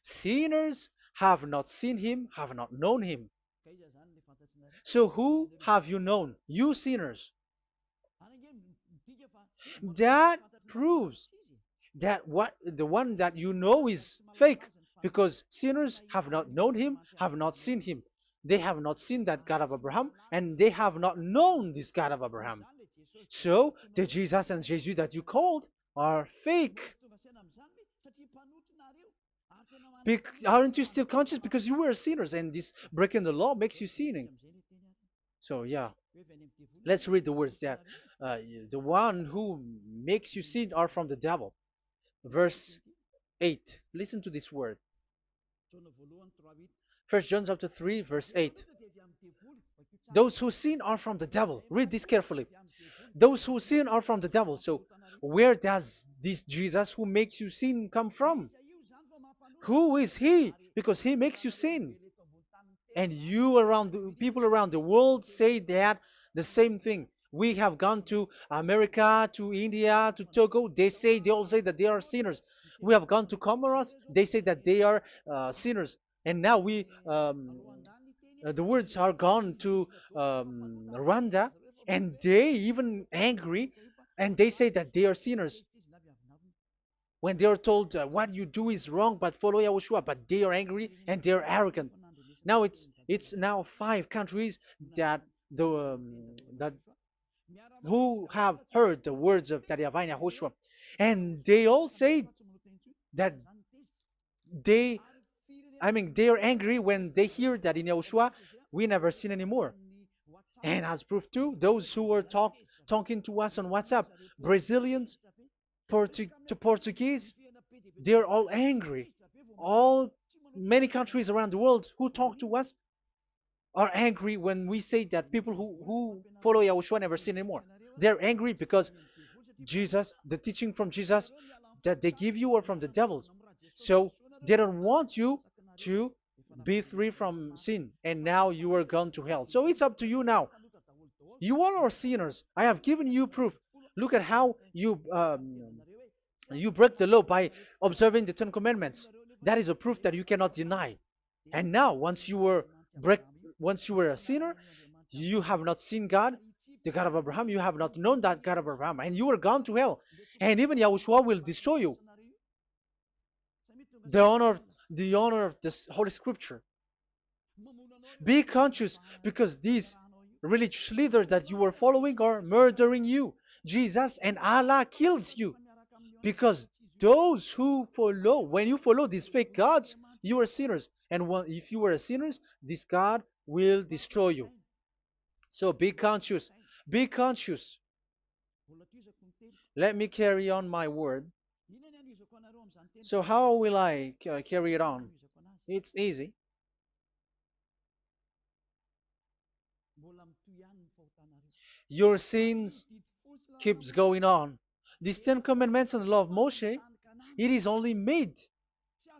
Sinners have not seen him, have not known him. So who have you known? You sinners. That proves that what the one that you know is fake, because sinners have not known him, have not seen him. They have not seen that God of Abraham, and they have not known this God of Abraham. So the Jesus and Jesus that you called are fake. Aren't you still conscious? Because you were sinners, and this breaking the law makes you sinning. So yeah, let's read the words there. The one who makes you sin are from the devil. Verse 8. Listen to this word. First John chapter 3, verse 8. Those who sin are from the devil. Read this carefully. Those who sin are from the devil. So where does this Jesus who makes you sin come from? Who is he? Because he makes you sin. And people around the world say that the same thing. We have gone to America, to India, to Togo. They all say that they are sinners. We have gone to Comoros. They say that they are sinners. And now the words are gone to Rwanda, and they even angry, and they say that they are sinners when they are told what you do is wrong, but follow YAHOSHUAH. But they are angry and they are arrogant. Now it's now 5 countries that that who have heard the words of Yahavah and YAHOSHUAH, and they all say that they are angry when they hear that in YAHOSHUAH we never sin anymore. And as proof too, those who are talking to us on WhatsApp, Brazilians, Portuguese, they're all angry. Many countries around the world who talk to us are angry when we say that people who follow YAHOSHUAH never sin anymore. They're angry because Jesus, the teaching from Jesus that they give you are from the devils. So they don't want you to be free from sin, and now you are gone to hell. So it's up to you now. You all are sinners. I have given you proof. Look at how you break the law by observing the Ten Commandments. That is a proof that you cannot deny. And now, once you were a sinner, you have not seen God. the God of Abraham. You have not known that God of Abraham, and you are gone to hell. And even Yahushua will destroy you. The honor, the honor of this Holy Scripture. Be conscious because these religious leaders that you are following are murdering you. Jesus and Allah kills you because those who follow, when you follow these fake gods, you are sinners. And if you are a sinner, this God will destroy you. So be conscious. Be conscious. Let me carry on my word. So how will I carry it on? It's easy. Your sins keeps going on. These Ten Commandments and the law of Moshe, it is only made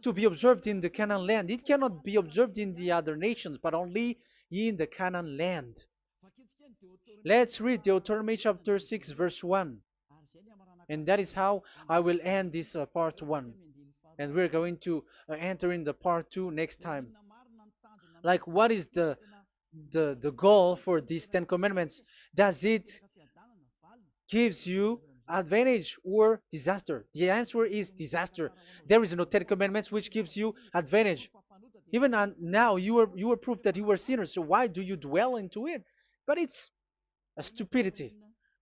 to be observed in the Canaan land. It cannot be observed in the other nations, but only in the Canaan land. Let's read Deuteronomy chapter 6, verse 1. And that is how I will end this part 1. And we're going to enter in the part 2 next time. Like, what is the goal for these Ten Commandments? Does it gives you advantage or disaster? The answer is disaster. There is no Ten Commandments which gives you advantage. Even now, you are proof that you were sinners. So why do you dwell into it? But it's a stupidity.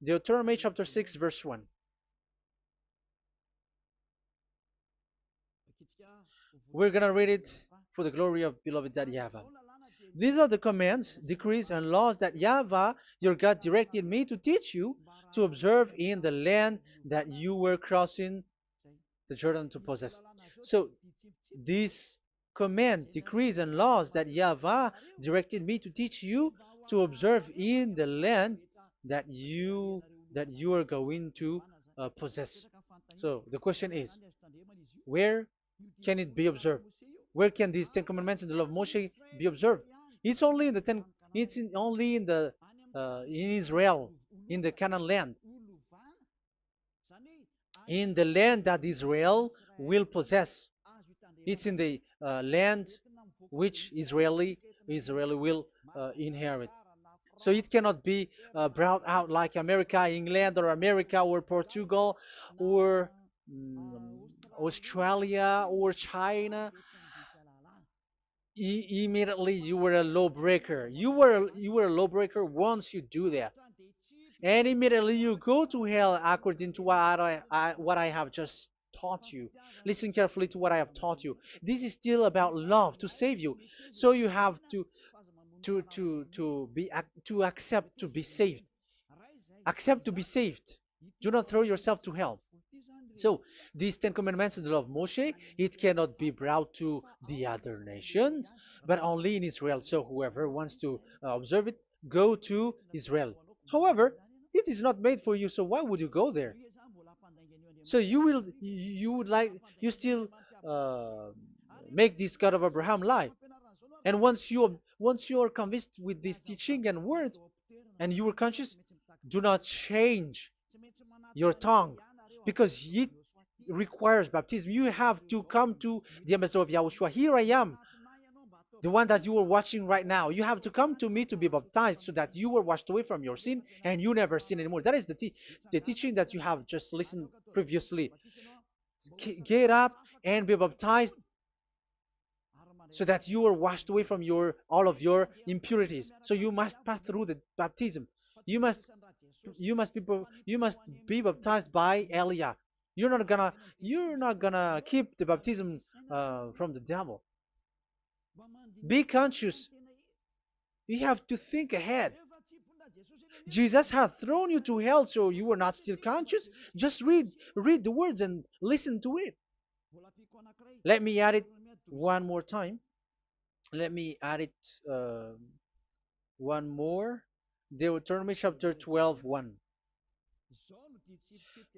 Deuteronomy chapter 6, verse 1. We're gonna read it for the glory of beloved Daddy Yahweh. These are the commands, decrees, and laws that Yahweh, your God, directed me to teach you to observe in the land that you were crossing the Jordan to possess. So, these command, decrees, and laws that Yahweh directed me to teach you to observe in the land that you are going to possess. So the question is, where can it be observed? Where can these Ten Commandments and the law of Moshe be observed? It's only in the ten. Only in the in Israel, in the Canaan land, in the land that Israel will possess. It's in the land which Israeli will inherit. So it cannot be brought out like America, England, or America, or Portugal, or Australia, or China. Immediately you were a lawbreaker. You were a lawbreaker once you do that, and immediately you go to hell according to what I have just taught you. Listen carefully to what I have taught you. This is still about love to save you. So you have to accept to be saved. Accept to be saved. Do not throw yourself to hell. So these Ten Commandments in the law of Moshe, it cannot be brought to the other nations, but only in Israel. So whoever wants to observe it, go to Israel. However, it is not made for you, so why would you go there? So you still uh, make this God of Abraham lie. And once you are convinced with this teaching and words, and you are conscious, do not change your tongue, because it requires baptism. You have to come to the ambassador of Yahushua. Here I am, the one that you are watching right now. You have to come to me to be baptized so that you were washed away from your sin and you never sin anymore. That is the teaching that you have just listened previously. Get up and be baptized so that you are washed away from all of your impurities. So you must pass through the baptism. You must be baptized by Elia. You're not gonna keep the baptism from the devil. Be conscious. You have to think ahead. Jesus had thrown you to hell, so you were not still conscious. Just read the words and listen to it. Let me add it one more time. Let me add it one more. Deuteronomy chapter 12, 1.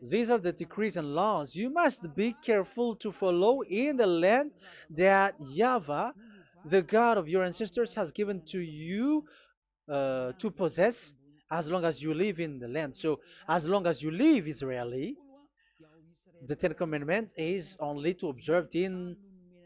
These are the decrees and laws you must be careful to follow in the land that Yahweh, the God of your ancestors, has given to you to possess as long as you live in the land. So, as long as you live Israeli, the Ten Commandments is only to observe in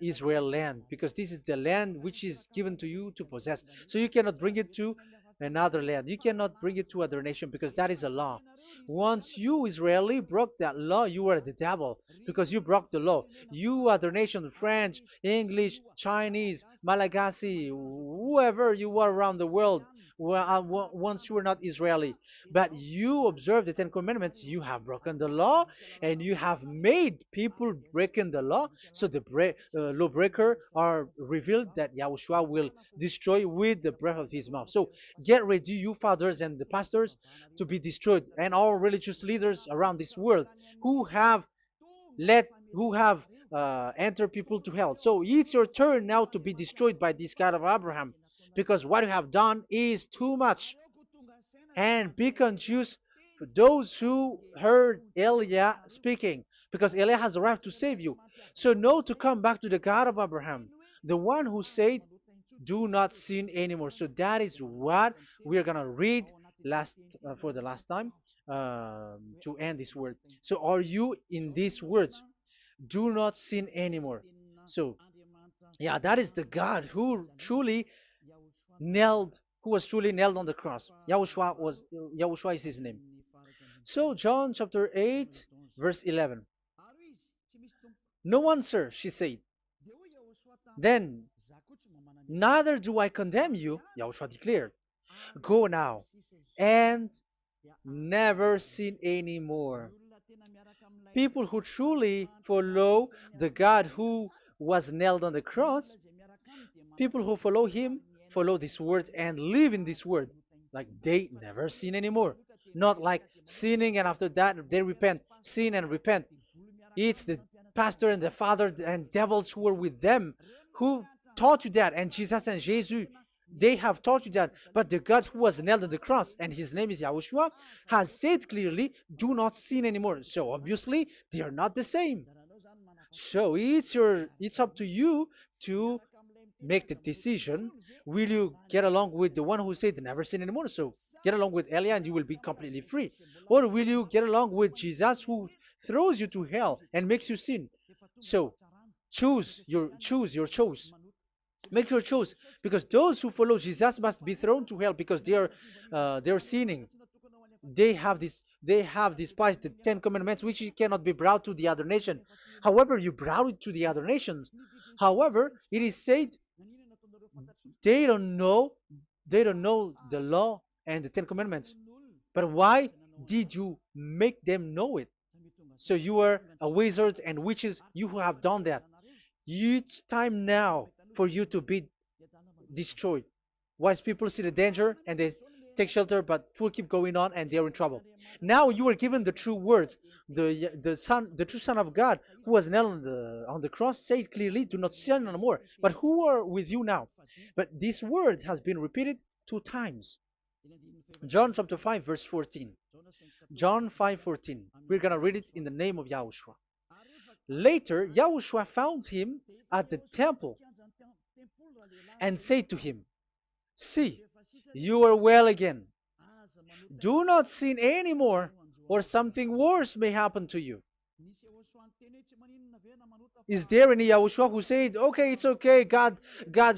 Israel land, because this is the land which is given to you to possess. So you cannot bring it to another land. You cannot bring it to other nation because that is a law. Once you Israeli broke that law, you were the devil because you broke the law. You other nation, French, English, Chinese, Malagasy, whoever you are around the world, once you were not Israeli, but you observe the Ten Commandments, you have broken the law and you have made people breaking the law. So the lawbreaker are revealed that Yahushua will destroy with the breath of his mouth. So get ready, you fathers and the pastors, to be destroyed, and all religious leaders around this world who have who have entered people to hell. So it's your turn now to be destroyed by this God of Abraham, because what you have done is too much. And be conscious for those who heard Eliah speaking, because Eliah has arrived to save you. So know to come back to the God of Abraham, the one who said, "Do not sin anymore." So that is what we are gonna read last for the last time to end this word. So are you in these words? Do not sin anymore. So yeah, that is the God who was truly nailed on the cross. Yahushua is his name. So John chapter 8 verse 11. No answer, she said. Then, neither do I condemn you, Yahushua declared. Go now and never sin anymore. People who truly follow the God who was nailed on the cross, people who follow him, follow this word and live in this word. Like they never sin anymore. Not like sinning and after that they repent. Sin and repent. It's the pastor and the father and devils who were with them who taught you that. And Jesus and Jesus, they have taught you that. But the God who was nailed on the cross, and his name is Yahushua, has said clearly, do not sin anymore. So obviously, they are not the same. So it's up to you to make the decision. Will you get along with the one who said never sin anymore? So get along with Elia and you will be completely free. Or will you get along with Jesus who throws you to hell and makes you sin? So choose your choice. Make your choice, because those who follow Jesus must be thrown to hell because they are sinning. They have despised the Ten Commandments, which cannot be brought to the other nation. However, you brought it to the other nations. However, it is said they don't know they don't know the law and the Ten Commandments. But why did you make them know it? So you are a wizard and witches, you who have done that. It's time now for you to be destroyed. Wise people see the danger and they take shelter, but fool keep going on and they are in trouble. Now you are given the true words. The true Son of God, who was nailed on the cross, said clearly, "Do not sin no more." But who are with you now? But this word has been repeated 2 times. John chapter 5 verse 14. John 5:14. We're gonna read it in the name of Yahushua. Later, Yahushua found him at the temple and said to him, "See, you are well again. Do not sin anymore, or something worse may happen to you." Is there any Yahushua who said, "Okay, it's okay, God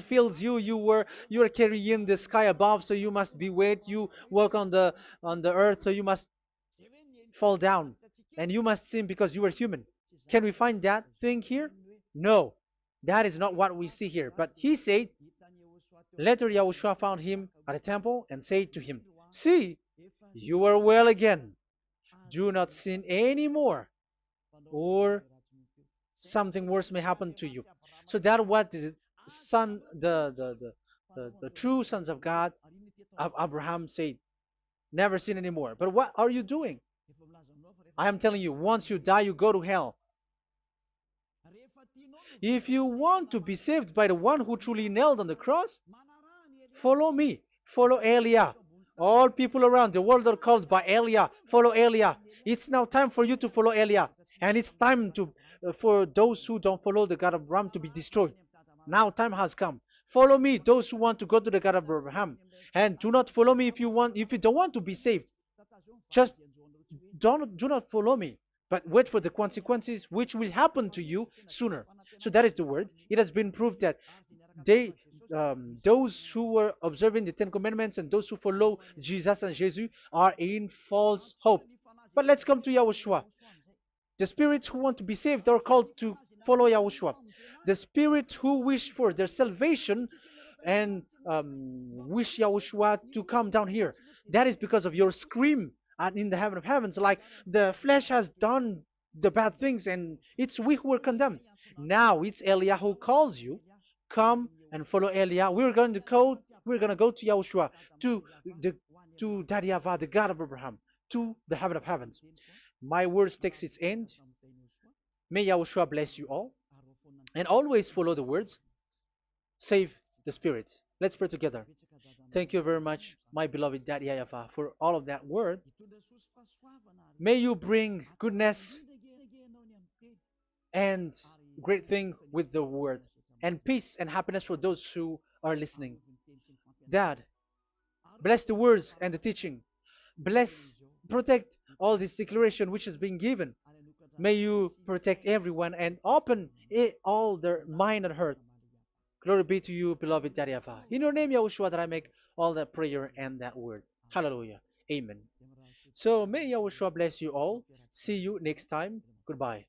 fills you, you are carrying the sky above, so you must be wet, you walk on the earth, so you must fall down, and you must sin because you are human"? Can we find that thing here? No, that is not what we see here. But he said, later Yahushua found him at a temple and said to him, "See, you are well again. Do not sin anymore, or something worse may happen to you." So that what the son, the true sons of God of Abraham said, never sin anymore. But what are you doing? I am telling you, once you die, you go to hell. If you want to be saved by the one who truly nailed on the cross, follow me. Follow Elia. All people around the world are called by Elia. Follow Elia. It's now time for you to follow Elia. And it's time for those who don't follow the God of Abraham to be destroyed. Now time has come. Follow me, those who want to go to the God of Abraham. And do not follow me if you don't want to be saved. Just do not follow me, but wait for the consequences which will happen to you sooner. So that is the word. It has been proved that they those who were observing the Ten Commandments and those who follow Jesus and Jesus are in false hope. But let's come to Yahushua. The spirits who want to be saved are called to follow Yahushua. The spirits who wish for their salvation and wish Yahushua to come down here. That is because of your scream in the heaven of heavens. Like the flesh has done the bad things and it's we who were condemned. Now it's Eliah who calls you. Come and follow Eliah. We're going to go to Yahushua, to the to Daddy Yahvah, the God of Abraham, to the heaven of heavens. My words takes its end. May Yahushua bless you all. And always follow the words. Save the spirit. Let's pray together. Thank you very much, my beloved Daddy Yahvah, for all of that word. May you bring goodness and great thing with the word, and peace and happiness for those who are listening. Dad, bless the words and the teaching. Bless, protect all this declaration which is being given. May you protect everyone and open all their mind and heart. Glory be to you, beloved Daddy Ava. In your name, Yahushua, that I make all that prayer and that word. Hallelujah. Amen. So may Yahushua bless you all. See you next time. Goodbye.